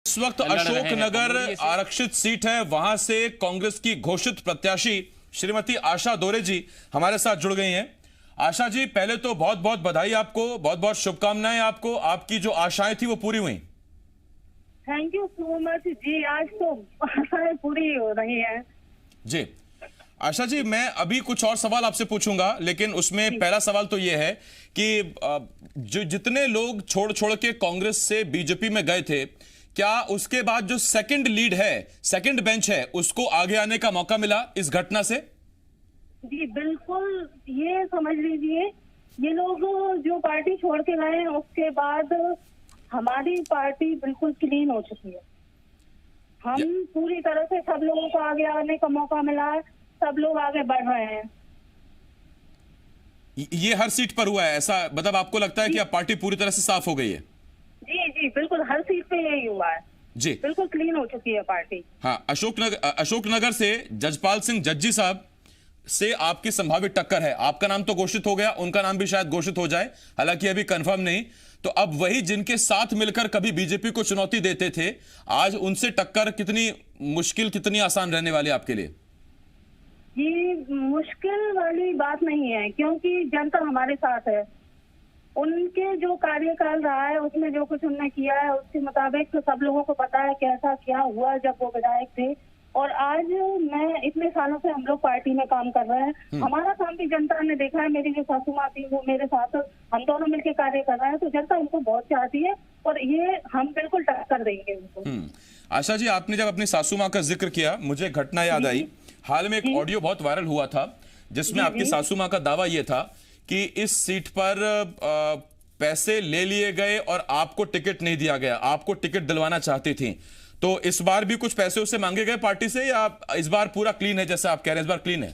इस वक्त अशोकनगर आरक्षित सीट है, वहां से कांग्रेस की घोषित प्रत्याशी श्रीमती आशा दोरे जी हमारे साथ जुड़ गई हैं। आशा जी, पहले तो बहुत बहुत बधाई आपको, बहुत बहुत शुभकामनाएं आपको। आपकी जो आशाएं थी वो पूरी हुई। थैंक यू सो मच जी। आज तो आशाएं पूरी हो रही हैं जी। आशा जी, मैं अभी कुछ और सवाल आपसे पूछूंगा, लेकिन उसमें पहला सवाल तो ये है कि जो जितने लोग छोड़ छोड़ के कांग्रेस से बीजेपी में गए थे, क्या उसके बाद जो सेकंड लीड है, सेकंड बेंच है, उसको आगे आने का मौका मिला इस घटना से? जी बिल्कुल, ये समझ लीजिए ये लोग जो पार्टी छोड़ के गए हैं उसके बाद हमारी पार्टी बिल्कुल क्लीन हो चुकी है। हम पूरी तरह से सब लोगों को आगे आने का मौका मिला है, सब लोग आगे बढ़ रहे हैं। ये हर सीट पर हुआ है ऐसा, मतलब आपको लगता है कि अब पार्टी पूरी तरह से साफ हो गई है? जी जी बिल्कुल, हर सीट पे यही हुआ है जी, बिल्कुल क्लीन हो चुकी है पार्टी। हाँ, अशोकनगर से जजपाल सिंह जज्जी साहब से आपकी संभावित टक्कर है। आपका नाम तो घोषित हो गया, उनका नाम भी शायद घोषित हो जाए, हालांकि अभी कंफर्म नहीं। तो अब वही जिनके साथ मिलकर कभी बीजेपी को चुनौती देते थे, आज उनसे टक्कर कितनी मुश्किल, कितनी आसान रहने वाली आपके लिए? ये मुश्किल वाली बात नहीं है, क्योंकि जनता हमारे साथ है। उनके जो कार्यकाल रहा है उसमें जो कुछ उन्होंने किया है उसके मुताबिक तो सब लोगों को पता है कैसा क्या हुआ जब वो विधायक थे। और आज मैं इतने सालों से हम लोग पार्टी में काम कर रहे हैं, हमारा काम भी जनता ने देखा है। मेरी जो सासू माँ थी वो मेरे साथ, हम दोनों मिलकर कार्य कर रहे हैं, तो जनता उनको बहुत चाहती है और ये हम बिल्कुल टक्कर देंगे उनको। आशा जी, आपने जब अपनी सासू माँ का जिक्र किया, मुझे घटना याद आई। हाल में एक ऑडियो बहुत वायरल हुआ था जिसमें आपकी सासू माँ का दावा यह था कि इस सीट पर पैसे ले लिए गए और आपको टिकट नहीं दिया गया, आपको टिकट दिलवाना चाहती थी। तो इस बार भी कुछ पैसे उससे मांगे गए पार्टी से, या इस बार पूरा क्लीन है जैसे आप कह रहे हैं? इस बार क्लीन है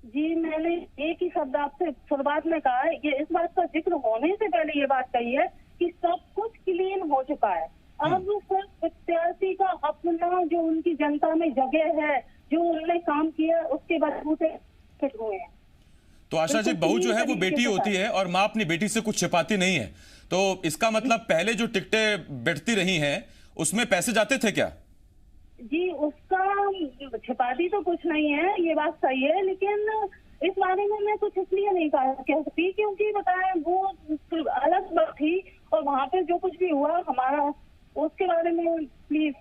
जी। मैंने एक ही शब्द आपसे शुरुआत में कहा है, ये इस बात का जिक्र होने से पहले ये बात कही है कि सब कुछ क्लीन हो चुका है। अब सिर्फ प्रत्याशी का अपना जो उनकी जनता में जगह है, जो उन्होंने काम किया, उसके बलबूते फिट हुए हैं। तो आशा जी, बहू जो है वो बेटी होती है और माँ अपनी बेटी से कुछ छिपाती नहीं है। तो इसका मतलब पहले जो टिकटें बैठती रही हैं उसमें पैसे जाते थे क्या? जी, उसका छिपाती तो कुछ नहीं है, ये बात सही है, लेकिन इस बारे में मैं कुछ इसलिए नहीं कह सकती क्योंकि बताएं वो अलग बात थी और वहाँ पे जो कुछ भी हुआ हमारा, उसके बारे में प्लीज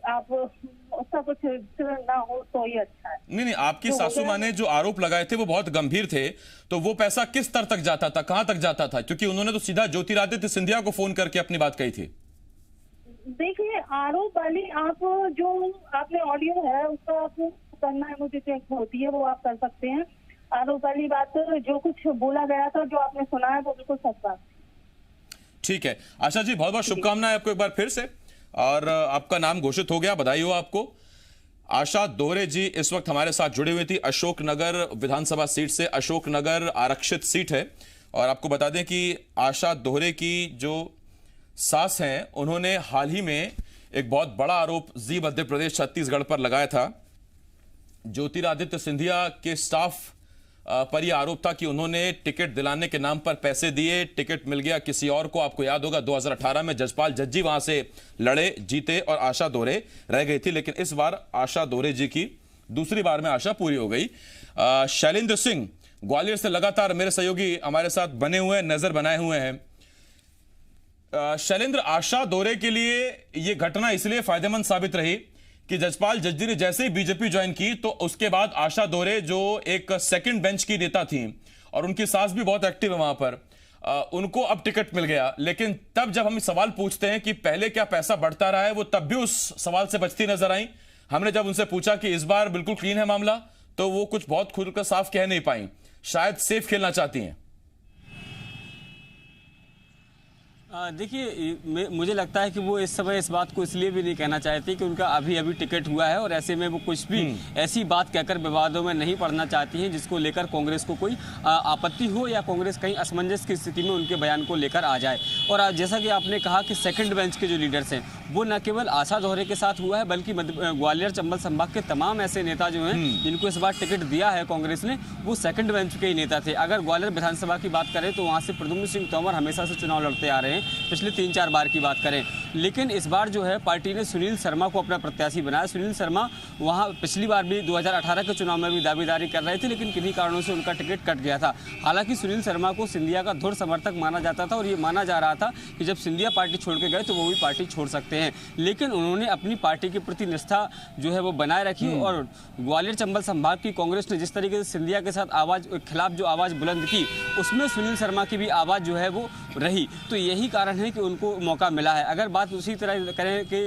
आप उसका कुछ ना हो तो ही अच्छा है। नहीं, आपकी सासू माँ ने जो आरोप लगाए थे वो बहुत गंभीर थे। तो वो पैसा किस स्तर तक जाता था, कहां तक जाता था? क्योंकि उन्होंने तो सीधा ज्योतिरादित्य सिंधिया को फोन करके अपनी बात कही थी। देखिए, आरोप वाली आप जो आपने ऑडियो है उसका आपको करना है, मुझे चेक होती है वो आप कर सकते हैं। आरोप वाली बात जो कुछ बोला गया था, जो आपने सुना है वो बिल्कुल सच बात। ठीक है आशा जी, बहुत बहुत शुभकामनाएं आपको एक बार फिर से, और आपका नाम घोषित हो गया, बधाई हो आपको। आशा दोरे जी इस वक्त हमारे साथ जुड़ी हुई थी अशोकनगर विधानसभा सीट से। अशोकनगर आरक्षित सीट है और आपको बता दें कि आशा दोहरे की जो सास हैं उन्होंने हाल ही में एक बहुत बड़ा आरोप जी मध्य प्रदेश छत्तीसगढ़ पर लगाया था। ज्योतिरादित्य सिंधिया के स्टाफ पर यह आरोप था कि उन्होंने टिकट दिलाने के नाम पर पैसे दिए, टिकट मिल गया किसी और को। आपको याद होगा 2018 में जजपाल जज्जी वहां से लड़े, जीते और आशा दोरे रह गई थी। लेकिन इस बार आशा दोरे जी की दूसरी बार में आशा पूरी हो गई। शैलेंद्र सिंह ग्वालियर से लगातार मेरे सहयोगी हमारे साथ बने हुए हैं, नजर बनाए हुए हैं। शैलेंद्र, आशा दोरे के लिए यह घटना इसलिए फायदेमंद साबित रही कि जजपाल जज्जी ने जैसे ही बीजेपी ज्वाइन की तो उसके बाद आशा दोरे जो एक सेकंड बेंच की नेता थी और उनकी सास भी बहुत एक्टिव है वहां पर, उनको अब टिकट मिल गया। लेकिन तब जब हम सवाल पूछते हैं कि पहले क्या पैसा बढ़ता रहा है, वो तब भी उस सवाल से बचती नजर आई। हमने जब उनसे पूछा कि इस बार बिल्कुल क्लीन है मामला, तो वो कुछ बहुत खुलकर साफ कह नहीं पाई, शायद सेफ खेलना चाहती हैं। देखिए, मुझे लगता है कि वो इस समय इस बात को इसलिए भी नहीं कहना चाहती कि उनका अभी अभी टिकट हुआ है और ऐसे में वो कुछ भी ऐसी बात कहकर विवादों में नहीं पड़ना चाहती हैं जिसको लेकर कांग्रेस को कोई आपत्ति हो या कांग्रेस कहीं असमंजस की स्थिति में उनके बयान को लेकर आ जाए। और जैसा कि आपने कहा कि सेकंड बेंच के जो लीडर्स हैं वो न केवल आशा दोहरे के साथ हुआ है बल्कि ग्वालियर चंबल संभाग के तमाम ऐसे नेता जो हैं जिनको इस बार टिकट दिया है कांग्रेस ने, वो सेकंड बेंच के ही नेता थे। अगर ग्वालियर विधानसभा की बात करें तो वहाँ से प्रद्युम्न सिंह तोमर हमेशा से चुनाव लड़ते आ रहे हैं, पिछले 3-4 बार की बात करें। लेकिन इस बार जो है पार्टी ने सुनील शर्मा को अपना प्रत्याशी बनाया। सुनील शर्मा वहाँ पिछली बार भी 2018 के चुनाव में भी दावेदारी कर रहे थे, लेकिन किन्हीं कारणों से उनका टिकट कट गया था। हालांकि सुनील शर्मा को सिंधिया का धुर समर्थक माना जाता था और ये माना जा रहा था कि जब सिंधिया पार्टी छोड़ के गए तो वो भी पार्टी छोड़ सकते हैं, लेकिन उन्होंने अपनी पार्टी के प्रति निष्ठा जो है वो बनाए रखी। और ग्वालियर चंबल संभाग की कांग्रेस ने जिस तरीके से सिंधिया के साथ आवाज खिलाफ जो आवाज बुलंद की, उसमें सुनील शर्मा की भी आवाज जो है वो रही। तो यही कारण है कि उनको मौका मिला है। अगर बात उसी तरह करें कि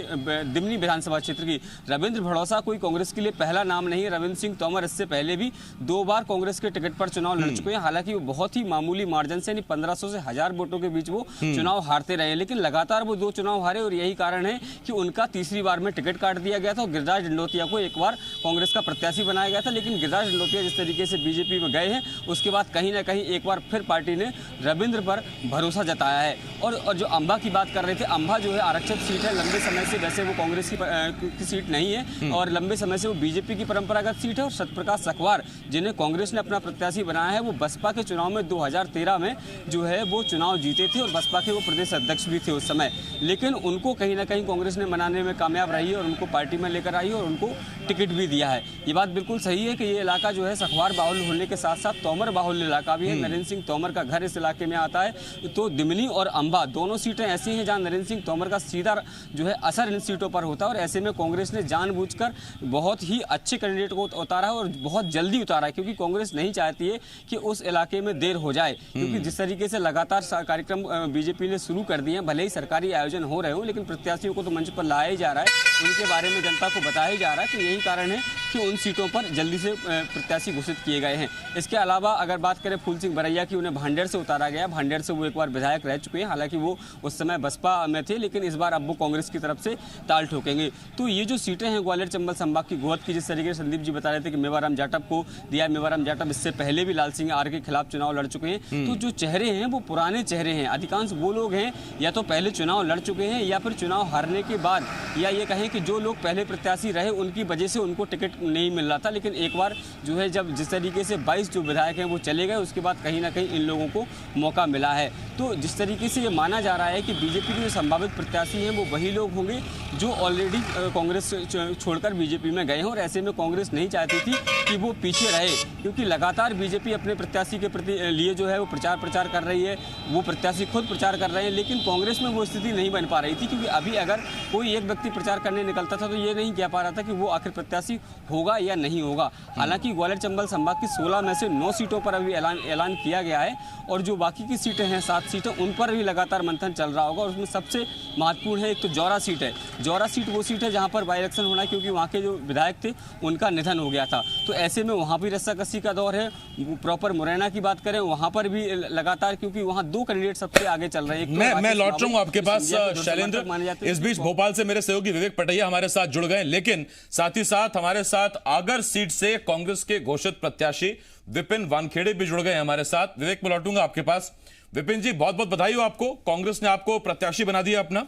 दिमनी विधानसभा क्षेत्र की, रविंद्र भड़ौसा कोई कांग्रेस के लिए पहला नाम नहीं है। रविंद्र सिंह तोमर इससे पहले भी 2 बार कांग्रेस के टिकट पर चुनाव लड़ चुके हैं। हालांकि वो बहुत ही मामूली मार्जिन से, यानी 1500 से 1000 वोटों के बीच वो चुनाव हारते रहे, लेकिन लगातार वो 2 चुनाव हारे और यही कारण है कि उनका तीसरी बार में टिकट काट दिया गया था और गिरिराज डंडोतिया को एक बार कांग्रेस का प्रत्याशी बनाया गया था। लेकिन गिरिराज डंडोतिया जिस तरीके से बीजेपी में गए हैं, उसके बाद कहीं ना कहीं एक बार फिर पार्टी ने रविंद्र पर भरोसा जताया है। और जो अंबा की बात कर रहे थे, अंबा जो है आरक्षित सीट है। लंबे समय से वैसे वो कांग्रेस की सीट नहीं है और लंबे समय से वो बीजेपी की परंपरागत सीट है। और सत्यप्रकाश सखवार, जिन्हें कांग्रेस ने अपना प्रत्याशी बनाया है, वो बसपा के चुनाव में 2013 में जो है वो चुनाव जीते थे और बसपा के वो प्रदेश अध्यक्ष भी थे उस समय। लेकिन उनको कहीं ना कहीं कांग्रेस ने मनाने में कामयाब रही है और उनको पार्टी में लेकर आई है और उनको टिकट भी दिया है। ये बात बिल्कुल सही है कि ये इलाका जो है सखवार बाहुल्य होने के साथ साथ तोमर बाहुल्य इलाका भी है। नरेंद्र सिंह तोमर का घर इस इलाके में आता है। तो दिमनी और अंबा दोनों सीटें ऐसी हैं जहां नरेंद्र सिंह तोमर का सीधा जो है असर इन सीटों पर होता है और ऐसे में कांग्रेस ने जानबूझकर बहुत ही अच्छे कैंडिडेट को उतारा है और बहुत जल्दी उतारा है, क्योंकि कांग्रेस नहीं चाहती है कि उस इलाके में देर हो जाए। क्योंकि जिस तरीके से लगातार कार्यक्रम बीजेपी ने शुरू कर दिए हैं, भले ही सरकारी आयोजन हो रहे हो, लेकिन प्रत्याशियों को तो मंच पर लाया ही जा रहा है, उनके बारे में जनता को बताया ही जा रहा है। तो यही कारण है कि उन सीटों पर जल्दी से प्रत्याशी घोषित किए गए हैं। इसके अलावा अगर बात करें फूल सिंह बरैया की, उन्हें भांडेर से उतारा गया। भांडेर से वो एक बार विधायक रह चुके हैं, हालांकि वो उस समय बसपा में थे, लेकिन इस बार अब वो कांग्रेस की तरफ से ताल ठोकेंगे। तो ये जो सीटें हैं ग्वालियर चंबल संभाग की गोहद की, जिस तरीके से संदीप जी बता रहे थे कि मेवाराम जाटव को दिया, मेवाराम जाटव इससे पहले भी लाल सिंह आर के खिलाफ चुनाव लड़ चुके हैं। तो जो चेहरे हैं वो पुराने चेहरे हैं। अधिकांश वो लोग हैं या तो पहले चुनाव लड़ चुके हैं या फिर चुनाव हारने के बाद, या ये कहें कि जो लोग पहले प्रत्याशी रहे उनकी वजह से उनको टिकट नहीं मिल रहा था। लेकिन एक बार जो है जब जिस तरीके से 22 जो विधायक हैं वो चले गए, उसके बाद कहीं ना कहीं इन लोगों को मौका मिला है। तो जिस तरीके से ये माना जा रहा है कि बीजेपी के जो संभावित प्रत्याशी हैं वो वही लोग होंगे जो ऑलरेडी कांग्रेस छोड़कर बीजेपी में गए हैं। और ऐसे में कांग्रेस नहीं चाहती थी कि वो पीछे रहे, क्योंकि लगातार बीजेपी अपने प्रत्याशी के प्रति लिए जो है वो प्रचार कर रही है, वो प्रत्याशी खुद प्रचार कर रहे हैं, लेकिन कांग्रेस में वो स्थिति नहीं बन पा रही थी। क्योंकि अभी अगर कोई एक व्यक्ति प्रचार करने निकलता था तो ये नहीं कह पा रहा था कि वो आखिर प्रत्याशी होगा या नहीं होगा। हालांकि ग्वालियर चंबल संभाग की 16 में से 9 सीटों पर अभी ऐलान किया गया है और जो बाकी की सीटें हैं 7 सीटें, उन पर भी लगातार मंथन चल रहा होगा। और उसमें सबसे महत्वपूर्ण है एक तो जौरा सीट है। जौरा सीट वो सीट है जहां पर बाई इलेक्शन होना है, क्योंकि वहां के जो विधायक थे उनका निधन हो गया था। तो ऐसे में वहां भी रस्साकसी का दौर है। प्रॉपर मुरैना की बात करें, वहां पर भी लगातार, क्योंकि वहां 2 कैंडिडेट सबसे आगे चल रहे हैं। मैं लौट रहा हूं आपके पास शैलेंद्र। इस बीच भोपाल से मेरे सहयोगी विवेक पटैया हमारे साथ जुड़ गए, लेकिन साथ ही साथ हमारे साथ आगर सीट से कांग्रेस के घोषित प्रत्याशी विपिन वानखेड़े भी जुड़ गए हमारे साथ। विवेक, मैं लौटूंगा आपके पास। विपिन जी, बहुत बहुत बधाई हो आपको, कांग्रेस ने आपको प्रत्याशी बना दिया अपना।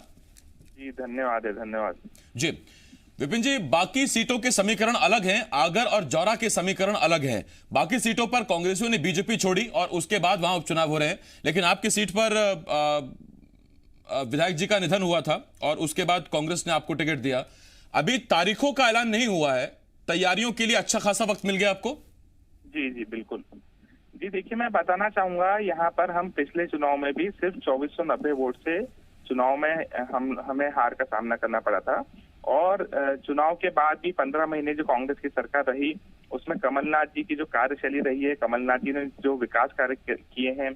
जी धन्यवाद है, धन्यवाद जी। विपिन जी, बाकी सीटों के समीकरण अलग हैं, आगर और जौरा के समीकरण अलग हैं। बाकी सीटों पर कांग्रेसियों ने बीजेपी छोड़ी और उसके बाद वहां उपचुनाव हो रहे हैं, लेकिन आपकी सीट पर विधायक जी का निधन हुआ था और उसके बाद कांग्रेस ने आपको टिकट दिया। अभी तारीखों का ऐलान नहीं हुआ है, तैयारियों के लिए अच्छा खासा वक्त मिल गया आपको? जी जी बिल्कुल जी। देखिए, मैं बताना चाहूंगा, यहाँ पर हम पिछले चुनाव में भी सिर्फ 2490 वोट से चुनाव में हमें हार का सामना करना पड़ा था। और चुनाव के बाद भी 15 महीने जो कांग्रेस की सरकार रही, उसमें कमलनाथ जी की जो कार्यशैली रही है, कमलनाथ जी ने जो विकास कार्य किए हैं,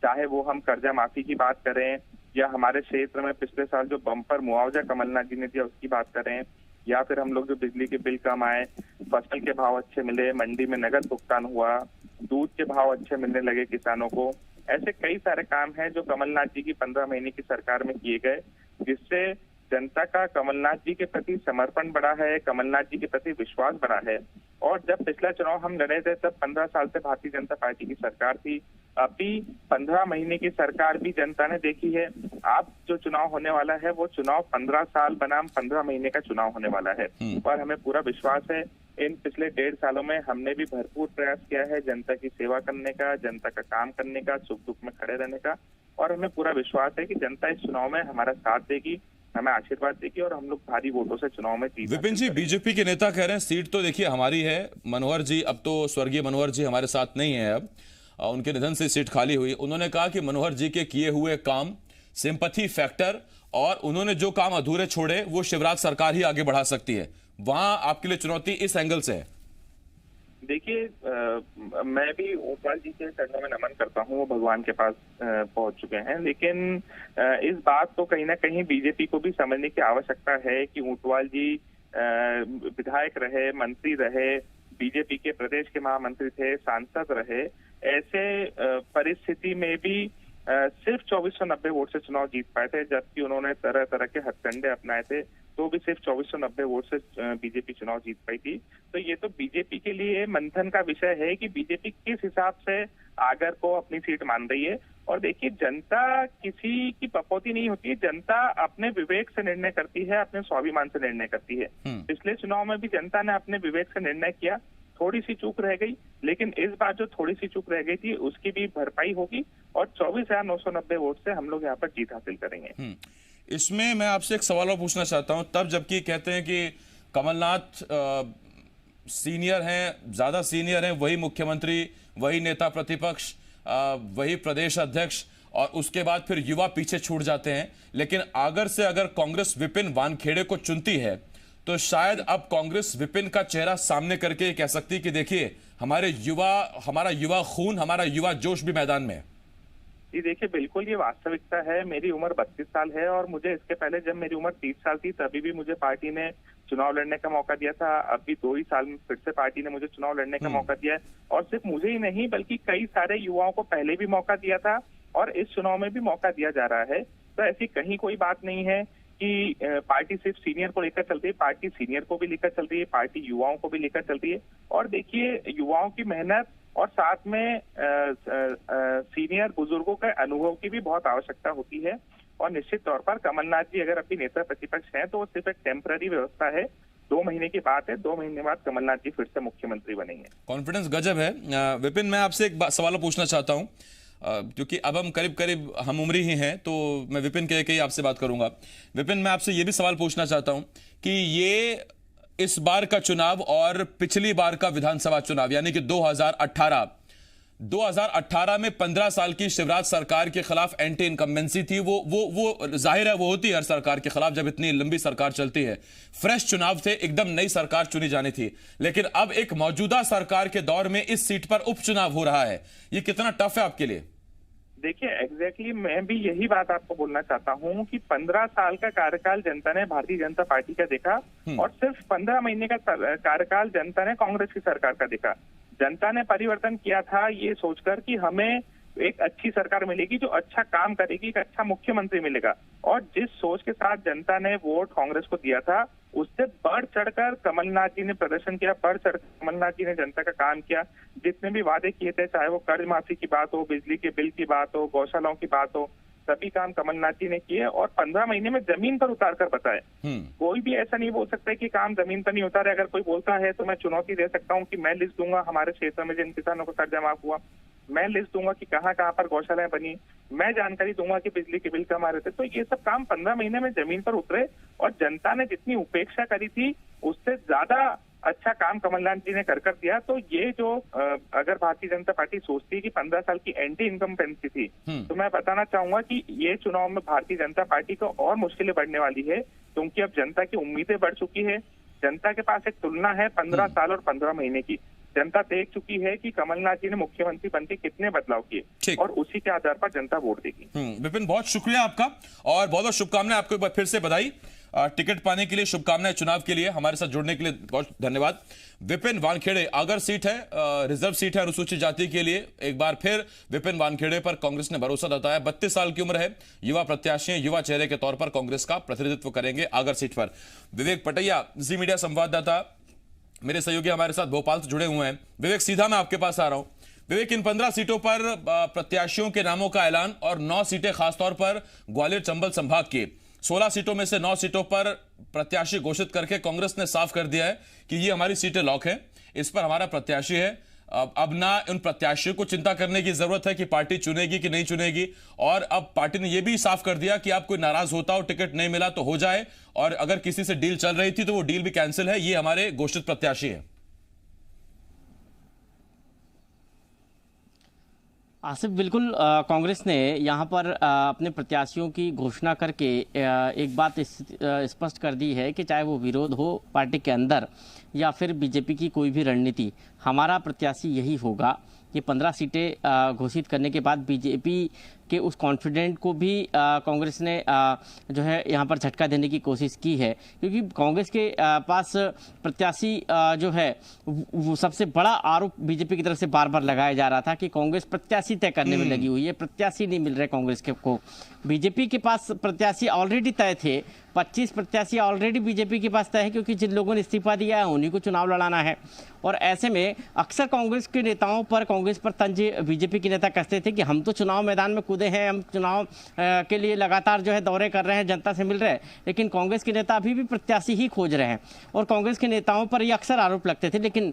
चाहे वो हम कर्जा माफी की बात करें या हमारे क्षेत्र में पिछले साल जो बम्पर मुआवजा कमलनाथ जी ने दिया उसकी बात करें, या फिर हम लोग जो बिजली के बिल कम आए, फसल के भाव अच्छे मिले, मंडी में नगद भुगतान हुआ, दूध के भाव अच्छे मिलने लगे किसानों को, ऐसे कई सारे काम हैं जो कमलनाथ जी की 15 महीने की सरकार में किए गए, जिससे जनता का कमलनाथ जी के प्रति समर्पण बढ़ा है, कमलनाथ जी के प्रति विश्वास बढ़ा है। और जब पिछला चुनाव हम लड़े थे तब 15 साल से भारतीय जनता पार्टी की सरकार थी, अभी 15 महीने की सरकार भी जनता ने देखी है। अब जो चुनाव होने वाला है वो चुनाव 15 साल बनाम 15 महीने का चुनाव होने वाला है। और हमें पूरा विश्वास है, इन पिछले 1.5 सालों में हमने भी भरपूर प्रयास किया है जनता की सेवा करने का, जनता का काम करने का, सुख दुख में खड़े रहने का। और हमें पूरा विश्वास है कि जनता इस चुनाव में हमारा साथ देगी, हमें आशीर्वाद देगी और हम लोग भारी वोटों से चुनाव में जीत विपिन जी, बीजेपी के नेता कह रहे हैं सीट तो देखिए हमारी है। मनोहर जी, अब तो स्वर्गीय मनोहर जी हमारे साथ नहीं है, अब उनके निधन से सीट खाली हुई। उन्होंने कहा कि मनोहर जी के किए हुए काम, सिंपैथी फैक्टर और उन्होंने जो काम अधूरे छोड़े वो शिवराज सरकार ही आगे बढ़ा सकती है। वहां आपके लिए चुनौती इस एंगल से है। देखिए, मैं भी ऊंटवाल जी के चरणों में नमन करता हूँ, वो भगवान के पास पहुंच चुके हैं। लेकिन इस बात को कहीं ना कहीं बीजेपी को भी समझने की आवश्यकता है कि ऊंटवाल जी विधायक रहे, मंत्री रहे, बीजेपी के प्रदेश के महामंत्री थे, सांसद रहे। ऐसे परिस्थिति में भी सिर्फ 2490 वोट से चुनाव जीत पाए थे, जबकि उन्होंने तरह तरह के हथकंडे अपनाए थे, तो भी सिर्फ 2490 वोट से बीजेपी चुनाव जीत पाई थी। तो ये तो बीजेपी के लिए मंथन का विषय है कि बीजेपी किस हिसाब से आगर को अपनी सीट मान रही है। और देखिए, जनता किसी की पपौती नहीं होती है, जनता अपने विवेक से निर्णय करती है, अपने स्वाभिमान से निर्णय करती है। पिछले चुनाव में भी जनता ने अपने विवेक से निर्णय किया, थोड़ी सी चूक रह गई, लेकिन इस बार जो थोड़ी सी चूक रह गई थी उसकी भी भरपाई होगी और 24,990 वोट से हम लोग यहाँ पर जीत हासिल करेंगे। इसमें मैं आपसे एक सवाल और पूछना चाहता हूं, तब जबकि कहते हैं कि कमलनाथ सीनियर हैं, ज्यादा सीनियर हैं, वही मुख्यमंत्री, वही नेता प्रतिपक्ष, वही प्रदेश अध्यक्ष, और उसके बाद फिर युवा पीछे छूट जाते हैं। लेकिन आगर से अगर कांग्रेस विपिन वानखेड़े को चुनती है तो शायद अब कांग्रेस विपिन का चेहरा सामने करके कह सकती कि देखिए हमारा युवा खून, हमारा युवा जोश भी मैदान में है। जी देखिए, बिल्कुल ये वास्तविकता है। मेरी उम्र 32 साल है और मुझे इसके पहले जब मेरी उम्र 30 साल थी तभी भी मुझे पार्टी ने चुनाव लड़ने का मौका दिया था। अभी 2 ही साल में फिर से पार्टी ने मुझे चुनाव लड़ने का मौका दिया है, और सिर्फ मुझे ही नहीं बल्कि कई सारे युवाओं को पहले भी मौका दिया था और इस चुनाव में भी मौका दिया जा रहा है। तो ऐसी कहीं कोई बात नहीं है कि पार्टी सिर्फ सीनियर को लेकर चल रही है, पार्टी सीनियर को भी लेकर चल रही है, पार्टी युवाओं को भी लेकर चल रही है। और देखिए, युवाओं की मेहनत और साथ में सीनियर बुजुर्गों के अनुभव की भी बहुत आवश्यकता होती है। और निश्चित तौर पर कमलनाथ जी अगर अभी नेता प्रतिपक्ष हैं तो वो सिर्फ एक टेम्पररी व्यवस्था है, 2 महीने की बात है। 2 महीने बाद कमलनाथ जी फिर से मुख्यमंत्री बनेंगे। कॉन्फिडेंस गजब है। विपिन, मैं आपसे एक सवाल पूछना चाहता हूं, क्योंकि अब हम करीब हम उम्री ही हैं, तो मैं विपिन के ही आपसे बात करूंगा। विपिन, मैं आपसे ये भी सवाल पूछना चाहता हूं कि ये इस बार का चुनाव और पिछली बार का विधानसभा चुनाव, यानी कि 2018 में 15 साल की शिवराज सरकार के खिलाफ एंटी इनकम्बेंसी थी। वो जाहिर है वो होती है हर सरकार के खिलाफ जब इतनी लंबी सरकार चलती है। फ्रेश चुनाव थे, एकदम नई सरकार चुनी जानी थी। लेकिन अब एक मौजूदा सरकार के दौर में इस सीट पर उपचुनाव हो रहा है, ये कितना टफ है आपके लिए? देखिए, एग्जैक्टली मैं भी यही बात आपको बोलना चाहता हूं कि 15 साल का कार्यकाल जनता ने भारतीय जनता पार्टी का देखा और सिर्फ 15 महीने का कार्यकाल जनता ने कांग्रेस की सरकार का देखा। जनता ने परिवर्तन किया था ये सोचकर कि हमें एक अच्छी सरकार मिलेगी जो अच्छा काम करेगी, एक अच्छा मुख्यमंत्री मिलेगा। और जिस सोच के साथ जनता ने वोट कांग्रेस को दिया था उससे बढ़ चढ़कर कमलनाथ जी ने प्रदर्शन किया, बढ़ चढ़ कमलनाथ जी ने जनता का काम किया। जितने भी वादे किए थे, चाहे वो कर्ज माफी की बात हो, बिजली के बिल की बात हो, गौशालाओं की बात हो, सभी काम कमलनाथ जी ने किए और 15 महीने में जमीन पर उतार कर बताए। कोई भी ऐसा नहीं बोल सकता कि काम जमीन पर नहीं उतारे। अगर कोई बोलता है तो मैं चुनौती दे सकता हूँ कि मैं लिस्ट दूंगा हमारे क्षेत्र में जिन किसानों को कर्जा माफ हुआ, मैं लिस्ट दूंगा कि कहाँ कहाँ पर गौशालाएं बनी, मैं जानकारी दूंगा कि बिजली के बिल कम आ रहे थे। तो ये सब काम 15 महीने में जमीन पर उतरे और जनता ने जितनी उपेक्षा करी थी उससे ज्यादा अच्छा काम कमलनाथ जी ने कर दिया। तो ये जो अगर भारतीय जनता पार्टी सोचती है कि 15 साल की एंटी इनकम्बेंसी थी, तो मैं बताना चाहूंगा कि ये चुनाव में भारतीय जनता पार्टी को और मुश्किलें बढ़ने वाली है, क्योंकि अब जनता की उम्मीदें बढ़ चुकी है। जनता के पास एक तुलना है 15 साल और 15 महीने की। जनता देख चुकी है कि कमलनाथ जी ने मुख्यमंत्री बनके कितने बदलाव किए और उसी के आधार पर जनता वोट देगी। विपिन, बहुत शुक्रिया आपका और बहुत बहुत शुभकामनाएं आपको। एक बार फिर से बधाई, टिकट पाने के लिए शुभकामनाएं, चुनाव के लिए हमारे साथ जुड़ने के लिए बहुत धन्यवाद। विपिन वानखेड़े, अगर सीट है, रिजर्व सीट है अनुसूचित जाति के लिए। एक बार फिर विपिन वानखेड़े पर कांग्रेस ने भरोसा जताया। 32 साल की उम्र है, युवा प्रत्याशी, युवा चेहरे के तौर पर कांग्रेस का प्रतिनिधित्व करेंगे आगर सीट पर। विवेक पटैया, जी मीडिया संवाददाता, मेरे सहयोगी हमारे साथ भोपाल से जुड़े हुए हैं। विवेक, सीधा मैं आपके पास आ रहा हूं। विवेक, इन 15 सीटों पर प्रत्याशियों के नामों का ऐलान और 9 सीटें खासतौर पर ग्वालियर चंबल संभाग की, 16 सीटों में से 9 सीटों पर प्रत्याशी घोषित करके कांग्रेस ने साफ कर दिया है कि ये हमारी सीटें लॉक हैं, इस पर हमारा प्रत्याशी है। अब ना उन प्रत्याशियों को चिंता करने की जरूरत है कि पार्टी चुनेगी कि नहीं चुनेगी, और अब पार्टी ने यह भी साफ कर दिया कि आप कोई नाराज होता हो, टिकट नहीं मिला तो हो जाए, और अगर किसी से डील चल रही थी तो वो डील भी कैंसिल है। ये हमारे घोषित प्रत्याशी है। आसिफ, बिल्कुल कांग्रेस ने यहाँ पर अपने प्रत्याशियों की घोषणा करके एक बात स्पष्ट कर दी है कि चाहे वो विरोध हो पार्टी के अंदर या फिर बीजेपी की कोई भी रणनीति, हमारा प्रत्याशी यही होगा कि 15 सीटें घोषित करने के बाद बीजेपी के उस कॉन्फिडेंट को भी कांग्रेस ने जो है यहाँ पर झटका देने की कोशिश की है, क्योंकि कांग्रेस के पास प्रत्याशी जो है वो सबसे बड़ा आरोप बीजेपी की तरफ से बार बार लगाया जा रहा था कि कांग्रेस प्रत्याशी तय करने में लगी हुई है, प्रत्याशी नहीं मिल रहे कांग्रेस के को। बीजेपी के पास प्रत्याशी ऑलरेडी तय थे, 25 प्रत्याशी ऑलरेडी बीजेपी के पास तय है, क्योंकि जिन लोगों ने इस्तीफा दिया है उन्हीं को चुनाव लड़ाना है। और ऐसे में अक्सर कांग्रेस के नेताओं पर, कांग्रेस पर तंज बीजेपी के नेता कसते थे कि हम तो चुनाव मैदान में कूदे हैं, हम चुनाव के लिए लगातार जो है दौरे कर रहे हैं, जनता से मिल रहे हैं, लेकिन कांग्रेस के नेता अभी भी प्रत्याशी ही खोज रहे हैं और कांग्रेस के नेताओं पर ये अक्सर आरोप लगते थे। लेकिन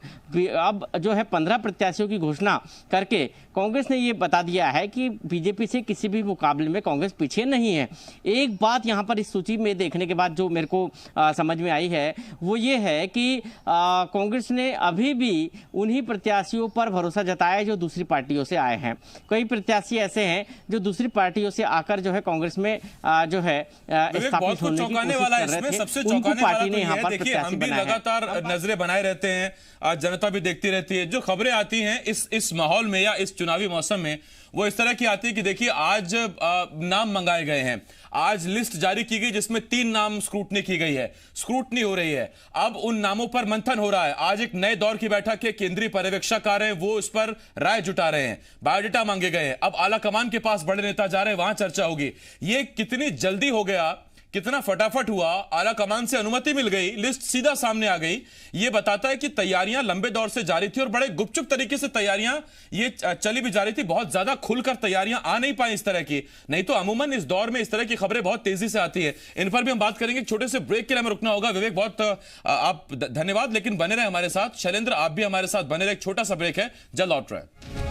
अब जो है 15 प्रत्याशियों की घोषणा करके कांग्रेस ने ये बता दिया है कि बीजेपी से किसी भी मुकाबले में कांग्रेस पीछे नहीं है। एक बात यहाँ पर इस सूची में देखने के बाद जो मेरे को समझ में आई है वो ये है कि कांग्रेस ने अभी भी उन्हीं प्रत्याशियों पर भरोसा जताया जो दूसरी पार्टियों से आए हैं। कई प्रत्याशी ऐसे हैं जो दूसरी पार्टियों से आकर जो है कांग्रेस में जो है स्थापित होने की कोशिश कर रहे थे, सबसे उनको चौंकाने पार्टी वाला ने यहाँ तो पर देखिए, प्रत्याशी हम भी बनाया है। लगातार नजरें बनाए रहते हैं, जनता भी देखती रहती है, जो खबरें आती हैं इस माहौल में या इस चुनावी मौसम में, वो इस तरह की आती है कि देखिए आज नाम मंगाए गए हैं, आज लिस्ट जारी की गई जिसमें 3 नाम स्क्रूटनी की गई है, स्क्रूटनी हो रही है, अब उन नामों पर मंथन हो रहा है। आज एक नए दौर की बैठक है, केंद्रीय पर्यवेक्षक आ रहे हैं, वो इस पर राय जुटा रहे हैं, बायोडेटा मांगे गए हैं, अब आला कमान के पास बड़े नेता जा रहे हैं, वहां चर्चा होगी। ये कितनी जल्दी हो गया, कितना फटाफट हुआ, आला कमान से अनुमति मिल गई, लिस्ट सीधा सामने आ गई, ये बताता है कि तैयारियां लंबे दौर से जारी थी और बड़े गुपचुप तरीके से तैयारियां ये चली भी जा रही थी। बहुत ज्यादा खुलकर तैयारियां आ नहीं पाई इस तरह की, नहीं तो अमूमन इस दौर में इस तरह की खबरें बहुत तेजी से आती है। इन पर भी हम बात करेंगे, छोटे से ब्रेक के लिए हमें रुकना होगा। विवेक, बहुत आप धन्यवाद, लेकिन बने रहे हमारे साथ। शैलेंद्र, आप भी हमारे साथ बने रहे, एक छोटा सा ब्रेक है, जल्द लौट रहे।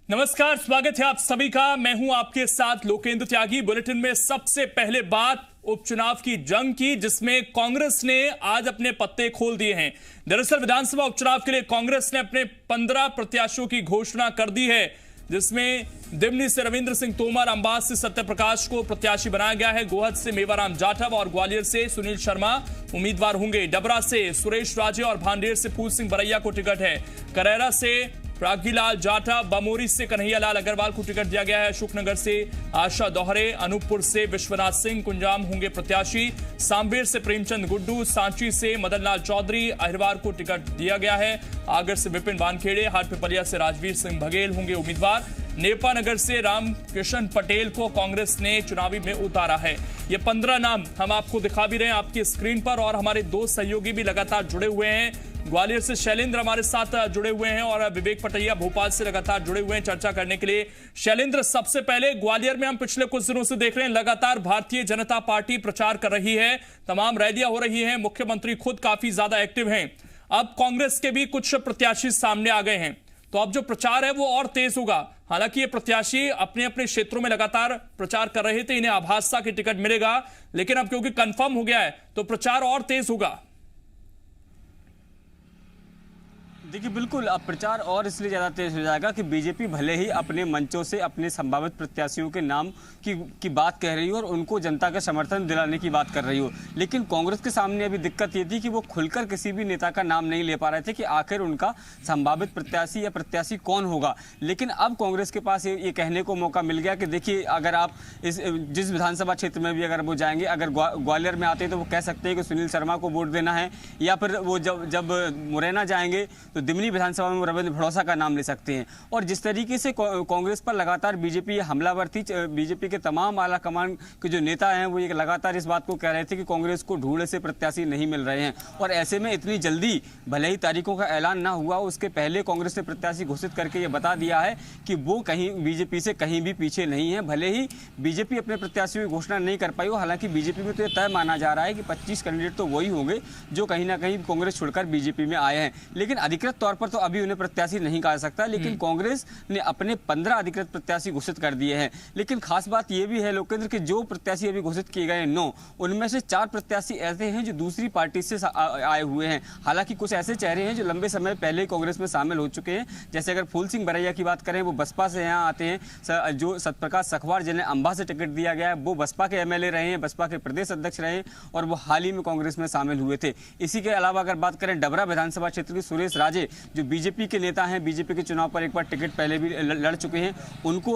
नमस्कार, स्वागत है आप सभी का। मैं हूं आपके साथ लोकेंद्र त्यागी। बुलेटिन में सबसे पहले बात उपचुनाव की जंग की, जिसमें कांग्रेस ने आज अपने पत्ते खोल दिए हैं। दरअसल विधानसभा उपचुनाव के लिए कांग्रेस ने अपने 15 प्रत्याशियों की घोषणा कर दी है, जिसमें दिमनी से रविंद्र सिंह तोमर, अंबास से सत्यप्रकाश को प्रत्याशी बनाया गया है, गोहद से मेवाराम जाटव और ग्वालियर से सुनील शर्मा उम्मीदवार होंगे। डबरा से सुरेश राजे और भांडेर से फूल सिंह बरैया को टिकट है। करैरा से प्रागीलाल जाटव, बमोरी से कन्हैयालाल अग्रवाल को टिकट दिया गया है। अशोकनगर से आशा दोहरे, अनूपपुर से विश्वनाथ सिंह कुंजाम होंगे प्रत्याशी। सांबेर से प्रेमचंद गुड्डू, सांची से मदन लाल चौधरी, अहिरवार को टिकट दिया गया है। आगर से विपिन वानखेड़े, हाटपिपलिया से राजवीर सिंह बघेल होंगे उम्मीदवार। नेपानगर से रामकृष्ण पटेल को कांग्रेस ने चुनावी में उतारा है। ये 15 नाम हम आपको दिखा भी रहे हैं आपकी स्क्रीन पर, और हमारे 2 सहयोगी भी लगातार जुड़े हुए हैं। ग्वालियर से शैलेंद्र हमारे साथ जुड़े हुए हैं और विवेक पटैया भोपाल से लगातार जुड़े हुए हैं चर्चा करने के लिए। शैलेंद्र, सबसे पहले ग्वालियर में हम पिछले कुछ दिनों से देख रहे हैं लगातार भारतीय जनता पार्टी प्रचार कर रही है, तमाम रैलियां हो रही हैं, मुख्यमंत्री खुद काफी ज्यादा एक्टिव हैं। अब कांग्रेस के भी कुछ प्रत्याशी सामने आ गए हैं, तो अब जो प्रचार है वो और तेज होगा। हालांकि ये प्रत्याशी अपने अपने क्षेत्रों में लगातार प्रचार कर रहे थे, इन्हें आभासा की टिकट मिलेगा, लेकिन अब क्योंकि कंफर्म हो गया है तो प्रचार और तेज होगा। देखिए, बिल्कुल अब प्रचार और इसलिए ज़्यादा तेज हो जाएगा कि बीजेपी भले ही अपने मंचों से अपने संभावित प्रत्याशियों के नाम की बात कह रही हो और उनको जनता का समर्थन दिलाने की बात कर रही हो, लेकिन कांग्रेस के सामने अभी दिक्कत ये थी कि वो खुलकर किसी भी नेता का नाम नहीं ले पा रहे थे कि आखिर उनका संभावित प्रत्याशी या प्रत्याशी कौन होगा। लेकिन अब कांग्रेस के पास ये कहने को मौका मिल गया कि देखिए, अगर आप जिस विधानसभा क्षेत्र में भी अगर वो जाएंगे, अगर ग्वालियर में आते हैं तो वो कह सकते हैं कि सुनील शर्मा को वोट देना है, या फिर वो जब मुरैना जाएंगे तो दिमनी विधानसभा में रविंद्र भड़ौसा का नाम ले सकते हैं। और जिस तरीके से कांग्रेस पर लगातार बीजेपी हमलावर थी, बीजेपी के तमाम आला कमान के जो नेता हैं वो ये लगातार इस बात को कह रहे थे कि कांग्रेस को ढूंढे से प्रत्याशी नहीं मिल रहे हैं, और ऐसे में इतनी जल्दी भले ही तारीखों का ऐलान ना हुआ, उसके पहले कांग्रेस ने प्रत्याशी घोषित करके ये बता दिया है कि वो कहीं बीजेपी से कहीं भी पीछे नहीं है। भले ही बीजेपी अपने प्रत्याशियों की घोषणा नहीं कर पाई हो, हालांकि बीजेपी में तो ये तय माना जा रहा है कि 25 कैंडिडेट तो वही होंगे जो कहीं ना कहीं कांग्रेस छोड़कर बीजेपी में आए हैं, लेकिन अधिकृत तौर पर तो अभी उन्हें प्रत्याशी नहीं कहा सकता। लेकिन कांग्रेस ने अपने 15 अधिकृत प्रत्याशी घोषित कर दिए हैं। लेकिन खास बात यह भी है लोकेंद्र कि जो प्रत्याशी अभी घोषित किए गए 9, उनमें से 4 प्रत्याशी ऐसे हैं जो दूसरी पार्टी से आए हुए हैं। हालांकि कुछ ऐसे चेहरे हैं जो लंबे समय पहले कांग्रेस में शामिल हो चुके हैं, जैसे अगर फूल सिंह बरैया की बात करें, वो बसपा से यहाँ आते हैं। जो सत्यप्रकाश सखवार जिन्हें अंबा से टिकट दिया गया है, वो बसपा के एमएलए रहे हैं, बसपा के प्रदेश अध्यक्ष रहे, और वो हाल ही में कांग्रेस में शामिल हुए थे। इसी के अलावा अगर बात करें डबरा विधानसभा क्षेत्र की, सुरेश राजे जो बीजेपी के नेता हैं, बीजेपी के चुनाव पर एक बार टिकट पहले भी लड़ चुके हैं, उनको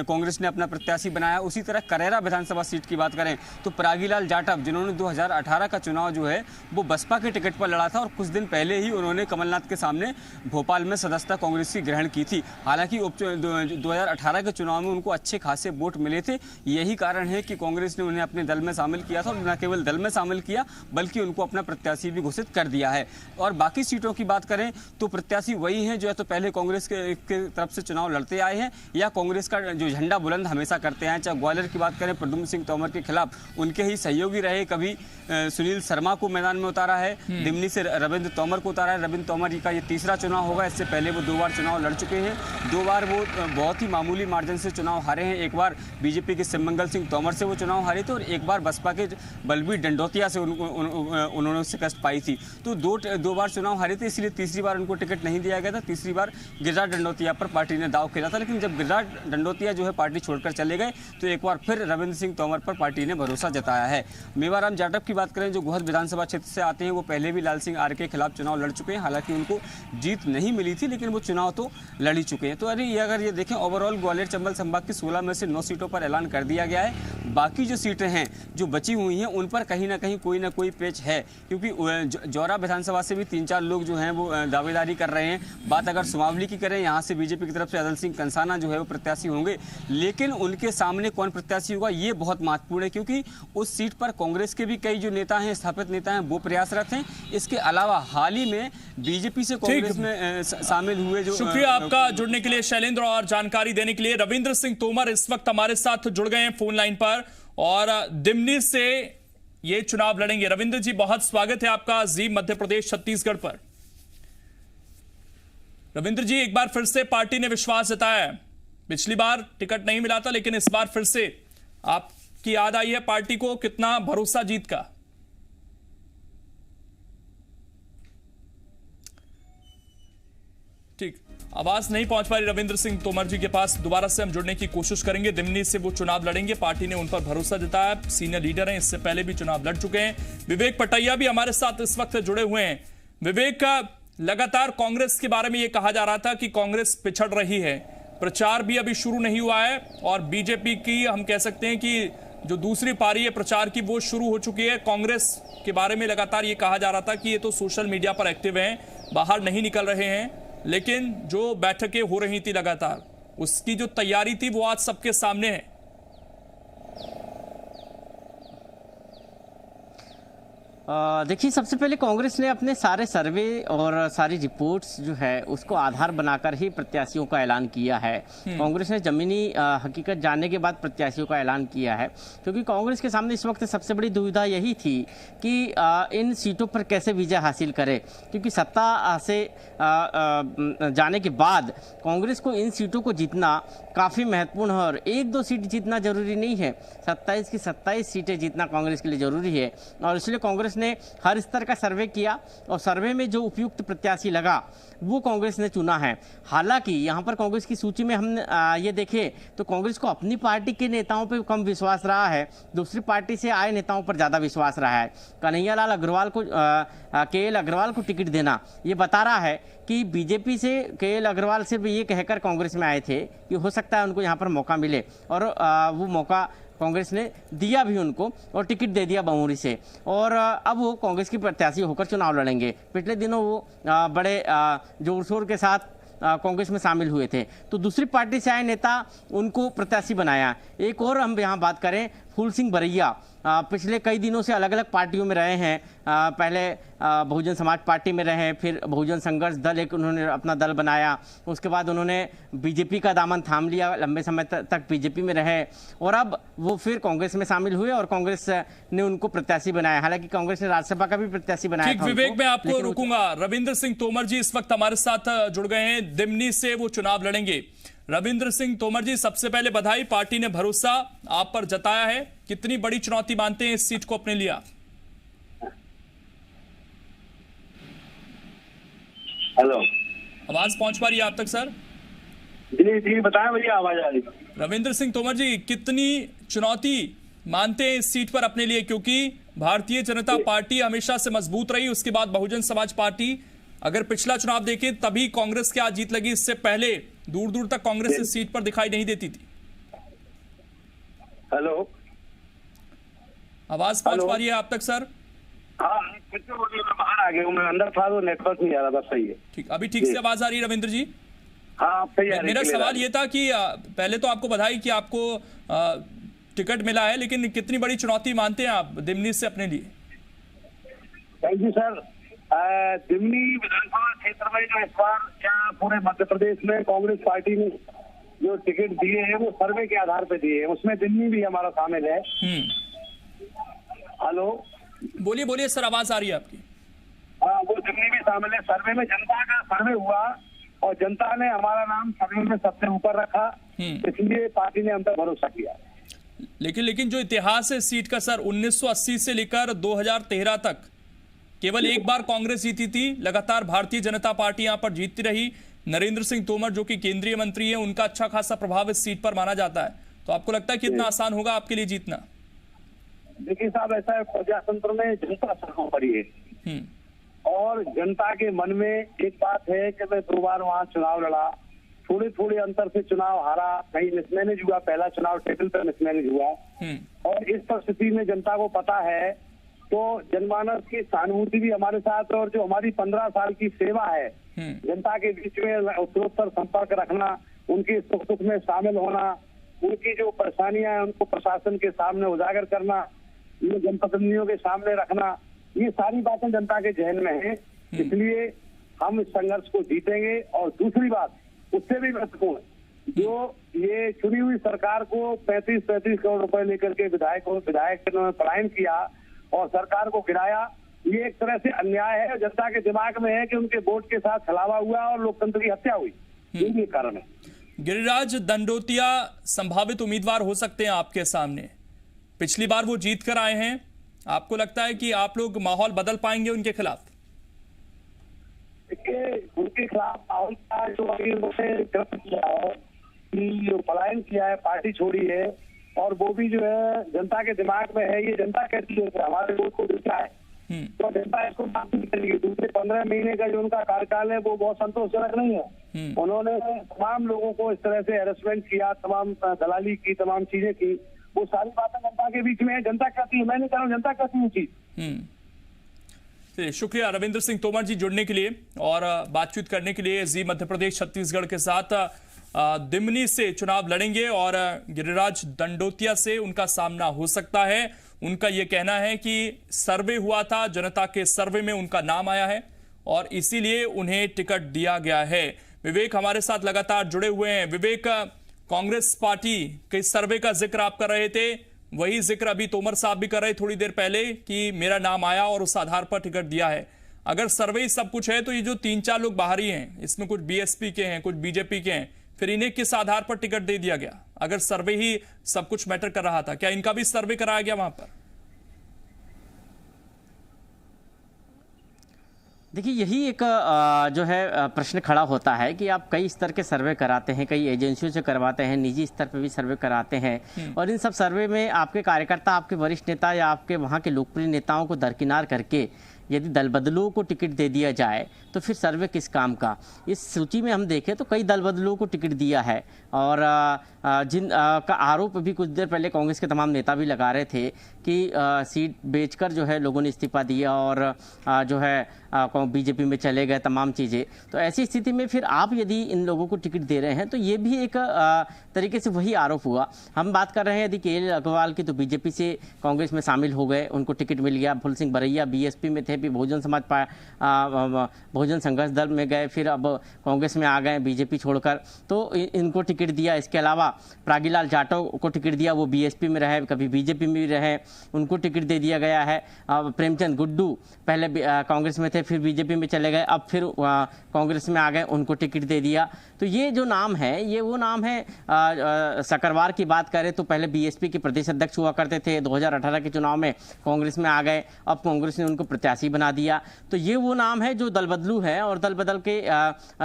कांग्रेस ने अपना प्रत्याशी बनाया। उसी तरह करैरा विधानसभा सीट की बात करें तो प्रागीलाल जाटव, जिन्होंने 2018 का चुनाव जो है वो बसपा के टिकट पर लड़ा था, और कुछ दिन पहले ही उन्होंने कमलनाथ के सामने भोपाल में सदस्यता कांग्रेस की ग्रहण की थी। हालांकि 2018 के चुनाव में उनको अच्छे खासे वोट मिले थे। यही कारण है कि कांग्रेस ने उन्हें अपने दल में शामिल किया था, और न केवल दल में शामिल किया बल्कि उनको अपना प्रत्याशी भी घोषित कर दिया है। और बाकी सीटों की बात करें तो प्रत्याशी वही हैं जो है तो पहले कांग्रेस के तरफ से चुनाव लड़ते आए हैं, या कांग्रेस का जो झंडा बुलंद हमेशा करते हैं। चाहे ग्वालियर की बात करें, प्रद्युम्न सिंह तोमर के खिलाफ उनके ही सहयोगी रहे, कभी सुनील शर्मा को मैदान में उतारा है, दिमनी से रविंद्र तोमर को उतारा है। रविंद्र तोमर का ये तीसरा चुनाव होगा, इससे पहले वो 2 बार चुनाव लड़ चुके हैं। 2 बार वो बहुत ही मामूली मार्जिन से चुनाव हारे हैं। एक बार बीजेपी के शिवमंगल सिंह तोमर से वो चुनाव हारे थे, और एक बार बसपा के बलबीर डंडोतिया से उन्होंने शिकस्त पाई थी। तो 2 बार चुनाव हारे थे, इसलिए तीसरी बार उनको टिकट नहीं दिया गया था। तीसरी बार गिरिराज डंडोतिया पर पार्टी ने दाव खेला था, लेकिन जब गिरिराज डंडोतिया जो है पार्टी छोड़कर चले गए तो एक बार फिर रविंद्र सिंह तोमर पर पार्टी ने भरोसा जताया है। मेवाराम जाटव की बात करें, जो गोहद विधानसभा क्षेत्र से आते हैं, वो पहले भी लाल सिंह आर्य के खिलाफ चुनाव लड़ चुके हैं। हालांकि उनको जीत नहीं मिली थी, लेकिन वो चुनाव तो लड़ ही चुके हैं। तो अगर ये देखें, ओवरऑल ग्वालियर चंबल संभाग की 16 में से 9 सीटों पर ऐलान कर दिया गया है। बाकी जो सीटें हैं जो बची हुई हैं, उन पर कहीं ना कहीं कोई ना कोई पेच है, क्योंकि जौरा विधानसभा से भी 3-4 लोग जो हैं वो दावेदारी कर रहे हैं। बात अगर सुमावली की करें, यहाँ से बीजेपी की तरफ से अदल सिंह कंसाना जो है वो प्रत्याशी होंगे, लेकिन उनके सामने कौन प्रत्याशी होगा ये बहुत महत्वपूर्ण है, क्योंकि उस सीट पर कांग्रेस के भी कई जो नेता हैं, स्थापित नेता हैं, वो प्रयासरत हैं। इसके अलावा हाल ही में बीजेपी से कांग्रेस में शामिल हुए जो शुक्रिया आपका जुड़ने के लिए शैलेंद्र, और जानकारी देने के लिए। रविंद्र सिंह तोमर इस वक्त हमारे साथ जुड़ गए हैं फोन लाइन पर, और दिमनी से ये चुनाव लड़ेंगे। रविंद्र जी, बहुत स्वागत है आपका जी मध्य प्रदेश छत्तीसगढ़ पर। रविंद्र जी, एक बार फिर से पार्टी ने विश्वास जताया है। पिछली बार टिकट नहीं मिला था, लेकिन इस बार फिर से आपकी याद आई है पार्टी को, कितना भरोसा जीत का? ठीक, आवाज नहीं पहुंच पा रही रविंद्र सिंह तोमर जी के पास। दोबारा से हम जुड़ने की कोशिश करेंगे। दिमनी से वो चुनाव लड़ेंगे, पार्टी ने उन पर भरोसा जताया, सीनियर लीडर हैं, इससे पहले भी चुनाव लड़ चुके हैं। विवेक पटैया भी हमारे साथ इस वक्त जुड़े हुए हैं। विवेक, का लगातार कांग्रेस के बारे में यह कहा जा रहा था कि कांग्रेस पिछड़ रही है, प्रचार भी अभी शुरू नहीं हुआ है, और बीजेपी की हम कह सकते हैं कि जो दूसरी पारी है प्रचार की वो शुरू हो चुकी है। कांग्रेस के बारे में लगातार ये कहा जा रहा था कि ये तो सोशल मीडिया पर एक्टिव हैं, बाहर नहीं निकल रहे हैं, लेकिन जो बैठकें हो रही थी लगातार, उसकी जो तैयारी थी वो आज सबके सामने है। देखिए, सबसे पहले कांग्रेस ने अपने सारे सर्वे और सारी रिपोर्ट्स जो है उसको आधार बनाकर ही प्रत्याशियों का ऐलान किया है। कांग्रेस ने जमीनी हकीकत जानने के बाद प्रत्याशियों का ऐलान किया है, क्योंकि कांग्रेस के सामने इस वक्त सबसे बड़ी दुविधा यही थी कि इन सीटों पर कैसे विजय हासिल करे, क्योंकि सत्ता से जाने के बाद कांग्रेस को इन सीटों को जीतना काफ़ी महत्वपूर्ण है, और 1-2 सीट जीतना जरूरी नहीं है, 27 की 27 सीटें जीतना कांग्रेस के लिए जरूरी है। और इसलिए कांग्रेस ने हर स्तर का सर्वे किया, और सर्वे में जो उपयुक्त प्रत्याशी लगा वो कांग्रेस ने चुना है। हालांकि यहाँ पर कांग्रेस की सूची में हम ये देखें तो कांग्रेस को अपनी पार्टी के नेताओं पर कम विश्वास रहा है, दूसरी पार्टी से आए नेताओं पर ज़्यादा विश्वास रहा है। कन्हैयालाल अग्रवाल को KL अग्रवाल को टिकट देना ये बता रहा है कि बीजेपी से KL अग्रवाल सिर्फ ये कहकर कांग्रेस में आए थे कि हो सकता है उनको यहाँ पर मौका मिले, और वो मौका कांग्रेस ने दिया भी उनको, और टिकट दे दिया बमूरी से, और अब वो कांग्रेस की प्रत्याशी होकर चुनाव लड़ेंगे। पिछले दिनों वो बड़े जोर शोर के साथ कांग्रेस में शामिल हुए थे, तो दूसरी पार्टी से आए नेता उनको प्रत्याशी बनाया। एक और हम यहाँ बात करें, फूल सिंह बरैया पिछले कई दिनों से अलग अलग पार्टियों में रहे हैं। पहले बहुजन समाज पार्टी में रहे, फिर बहुजन संघर्ष दल एक उन्होंने अपना दल बनाया, उसके बाद उन्होंने बीजेपी का दामन थाम लिया, लंबे समय तक बीजेपी में रहे, और अब वो फिर कांग्रेस में शामिल हुए और कांग्रेस ने उनको प्रत्याशी बनाया। हालांकि कांग्रेस ने राज्यसभा का भी प्रत्याशी बनाया था। विवेक, मैं आपको रुकूंगा। रविंद्र सिंह तोमर जी इस वक्त हमारे साथ जुड़ गए हैं, दिमनी से वो चुनाव लड़ेंगे। रविंद्र सिंह तोमर जी, सबसे पहले बधाई, पार्टी ने भरोसा आप पर जताया है। कितनी बड़ी चुनौती मानते हैं इस सीट को अपने लिया? हेलो, आवाज पहुंच पा रही है आप तक सर? जी जी बताएं भैया, आवाज आ रही है। रविंद्र सिंह तोमर जी, कितनी चुनौती मानते हैं इस सीट पर अपने लिए, क्योंकि भारतीय जनता पार्टी हमेशा से मजबूत रही, उसके बाद बहुजन समाज पार्टी, अगर पिछला चुनाव देखें तभी कांग्रेस की आज जीत लगी, इससे पहले दूर दूर तक कांग्रेस इस सीट पर दिखाई नहीं देती थी। हेलो, आवाज पहुंच पा रही है आप तक सर? हाँ, बाहर आ गया हूँ, मैं अंदर था तो नेटवर्क नहीं आ रहा था। सही है, ठीक, अभी ठीक से आवाज आ रही है रविंद्र जी? हाँ सही है। मेरा सवाल ये था कि पहले तो आपको बधाई कि आपको टिकट मिला है, लेकिन कितनी बड़ी चुनौती मानते हैं आप दिमनी से अपने लिए? Thank you sir. दिमनी विधानसभा क्षेत्र में जो इस बार क्या पूरे मध्य प्रदेश में कांग्रेस पार्टी ने जो टिकट दिए हैं वो सर्वे के आधार पर दिए हैं, उसमें दिमनी भी हमारा शामिल है। हेलो, बोलिए बोलिए सर, आवाज आ रही है आपकी। हाँ, वो दिमनी भी शामिल है। सर्वे में जनता का सर्वे हुआ और जनता ने हमारा नाम सर्वे में सबसे ऊपर रखा, इसलिए पार्टी ने हम पर भरोसा किया। लेकिन जो इतिहास है सीट का सर, 1980 से लेकर 2013 तक केवल एक बार कांग्रेस जीती थी, लगातार भारतीय जनता पार्टी यहां पर जीतती रही। नरेंद्र सिंह तोमर जो कि केंद्रीय मंत्री हैं, उनका अच्छा खासा प्रभाव इस सीट पर माना जाता है, तो आपको लगता है कि इतना आसान होगा आपके लिए जीतना? देखिए साहब, ऐसा है, प्रजातंत्र में जनता सर्वोपरि है, और जनता के मन में एक बात है कि मैं 2 बार वहाँ चुनाव लड़ा, थोड़े थोड़े अंतर से चुनाव हारा, कहीं मिसमैनेज हुआ, पहला चुनाव टेबल पर मिसमैनेज हुआ, और इस परिस्थिति में जनता को पता है, तो जनमानस की सहानुभूति भी हमारे साथ, और जो हमारी 15 साल की सेवा है जनता के बीच में उत्तरोत्तर संपर्क रखना, उनके सुख दुख में शामिल होना, उनकी जो परेशानियां हैं उनको प्रशासन के सामने उजागर करना, ये जनप्रतिनिधियों के सामने रखना, ये सारी बातें जनता के जहन में है, इसलिए हम इस संघर्ष को जीतेंगे। और दूसरी बात उससे भी महत्वपूर्ण, जो ये चुनी हुई सरकार को 35-35 करोड़ रुपए लेकर के विधायक ने पलायन किया और सरकार को गिराया, ये एक तरह से अन्याय है। जनता के दिमाग में है कि उनके वोट के साथ छलावा हुआ और लोकतंत्र की हत्या हुई, यही कारण है। गिरिराज दंडोतिया संभावित उम्मीदवार हो सकते हैं आपके सामने, पिछली बार वो जीत कर आए हैं, आपको लगता है कि आप लोग माहौल बदल पाएंगे उनके खिलाफ? देखिए, उनके खिलाफ माहौल का जो अभी उन्होंने कृत्य किया है कि पलायन किया है, पार्टी छोड़ी है, और वो भी जो है जनता के दिमाग में है। ये जनता कहती है कि हमारे वोट को दिखा है, तो जनता इसको माफ नहीं करेगी। दूसरे 15 महीने का जो उनका कार्यकाल है वो बहुत संतोषजनक नहीं है। उन्होंने तमाम लोगों को इस तरह से हैरेसमेंट किया, तमाम दलाली की, तमाम चीजें की, वो सारी बातें जनता के बीच में है। जनता कहती है, मैं नहीं कह रहा हूँ, जनता कहती है चीज। चलिए, शुक्रिया रविंद्र सिंह तोमर जी जुड़ने के लिए और बातचीत करने के लिए। जी मध्य प्रदेश छत्तीसगढ़ के साथ दिमनी से चुनाव लड़ेंगे और गिरिराज दंडोतिया से उनका सामना हो सकता है। उनका यह कहना है कि सर्वे हुआ था, जनता के सर्वे में उनका नाम आया है और इसीलिए उन्हें टिकट दिया गया है। विवेक हमारे साथ लगातार जुड़े हुए हैं। विवेक, कांग्रेस पार्टी के सर्वे का जिक्र आप कर रहे थे, वही जिक्र अभी तोमर साहब भी कर रहे थोड़ी देर पहले कि मेरा नाम आया और उस आधार पर टिकट दिया है। अगर सर्वे सब कुछ है तो ये जो 3-4 लोग बाहरी हैं, इसमें कुछ बीएसपी के हैं, कुछ बीजेपी के हैं, फिर इन्हें किस आधार पर टिकट दे दिया गया? अगर सर्वे ही सब कुछ मैटर कर रहा था, क्या इनका भी सर्वे कराया गया वहां पर? देखिए, यही एक जो है प्रश्न खड़ा होता है कि आप कई स्तर के सर्वे कराते हैं, कई एजेंसियों से करवाते हैं, निजी स्तर पर भी सर्वे कराते हैं, और इन सब सर्वे में आपके कार्यकर्ता, आपके वरिष्ठ नेता या आपके वहाँ के लोकप्रिय नेताओं को दरकिनार करके यदि दल बदलुओं को टिकट दे दिया जाए तो फिर सर्वे किस काम का? इस सूची में हम देखें तो कई दल बदलुओं को टिकट दिया है और जिन का आरोप भी कुछ देर पहले कांग्रेस के तमाम नेता भी लगा रहे थे कि सीट बेचकर जो है लोगों ने इस्तीफा दिया और जो है बीजेपी में चले गए, तमाम चीज़ें। तो ऐसी स्थिति में फिर आप यदि इन लोगों को टिकट दे रहे हैं तो ये भी एक तरीके से वही आरोप हुआ। हम बात कर रहे हैं यदि के अग्रवाल की, तो बीजेपी से कांग्रेस में शामिल हो गए, उनको टिकट मिल गया। फूल सिंह बरैया बीएसपी में थे, फिर बहुजन संघर्ष दल में गए, फिर अब कांग्रेस में आ गए बीजेपी छोड़कर, तो इनको टिकट दिया। इसके अलावा प्रागीलाल जाटव को टिकट दिया, वो बीएसपी में रहे, कभी बीजेपी में भी रहे, उनको टिकट दे दिया गया है। प्रेमचंद गुड्डू पहले कांग्रेस में थे, फिर बीजेपी में चले गए, अब फिर कांग्रेस में आ गए, उनको टिकट दे दिया। तो ये जो नाम है, ये वो नाम है। सकरवार की बात करें तो पहले बीएसपी के प्रदेश अध्यक्ष हुआ करते थे, 2018 के चुनाव में कांग्रेस में आ गए, अब कांग्रेस ने उनको प्रत्याशी बना दिया। तो ये वो नाम है जो दल बदलू है और दल बदल के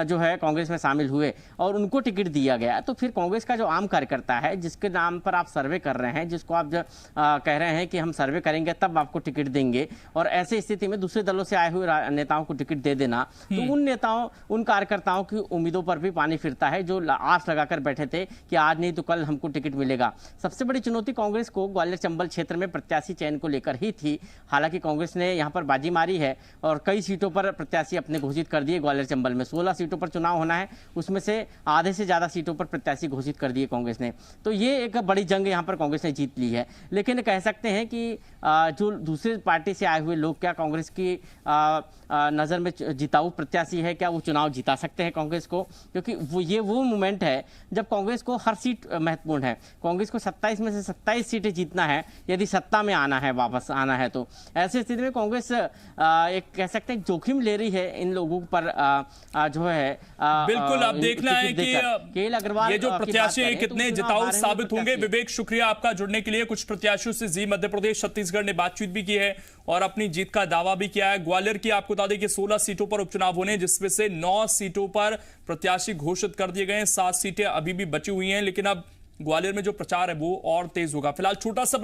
जो है कांग्रेस में शामिल हुए और उनको टिकट दिया गया। तो फिर कांग्रेस का जो आम कार्यकर्ता है, जिसके नाम पर आप सर्वे कर रहे हैं, जिसको आप कह रहे हैं कि हम सर्वे करेंगे तब आपको टिकट देंगे, और ऐसे स्थिति में दूसरे दलों से आए हुए नेताओं को टिकट दे देना, तो उन नेताओं, उन कार्यकर्ताओं की उम्मीदों पर भी पानी फिरता है जो आस लगाकर बैठे थे कि आज नहीं तो कल हमको टिकट मिलेगा। सबसे बड़ी चुनौती कांग्रेस को ग्वालियर चंबल क्षेत्र में प्रत्याशी चयन को लेकर ही थी। हालांकि कांग्रेस ने यहां पर बाजी मारी है और कई सीटों पर प्रत्याशी अपने घोषित कर दिए। ग्वालियर चंबल में 16 सीटों पर चुनाव होना है, उसमें से आधे से ज्यादा सीटों पर प्रत्याशी घोषित कर दिए कांग्रेस ने। तो ये एक बड़ी जंग यहां पर कांग्रेस ने जीत ली है। लेकिन कह सकते हैं कि जो दूसरी पार्टी से आए हुए लोग, क्या कांग्रेस की नज़र में जिताऊ प्रत्याशी है, क्या वो चुनाव जिता सकते हैं कांग्रेस को? क्योंकि वो मोमेंट है जब कांग्रेस को हर सीट महत्वपूर्ण है। कांग्रेस को 27 में से 27 सीटें जीतना है यदि सत्ता में आना है, वापस आना है। तो ऐसी स्थिति में कांग्रेस एक कह सकते हैं जोखिम ले रही है इन लोगों पर जो है। बिल्कुल, अब देखना है कि केएल अग्रवाल ये जो प्रत्याशी हैं कितने जिताऊ साबित होंगे। विवेक, शुक्रिया आपका जुड़ने के लिए। कुछ प्रत्याशियों से जी मध्य प्रदेश छत्तीसगढ़ ने बातचीत भी की है और अपनी जीत का दावा भी किया है। ग्वालियर की आपको बता दें कि 16 सीटों पर उपचुनाव होने, जिसमें से 9 सीटों पर प्रत्याशी घोषित कर दिए गए हैं, 7 सीटें अभी भी बची हुई हैं। लेकिन अब ग्वालियर में जो प्रचार है वो और तेज होगा। फिलहाल छोटा सा ब्रेक।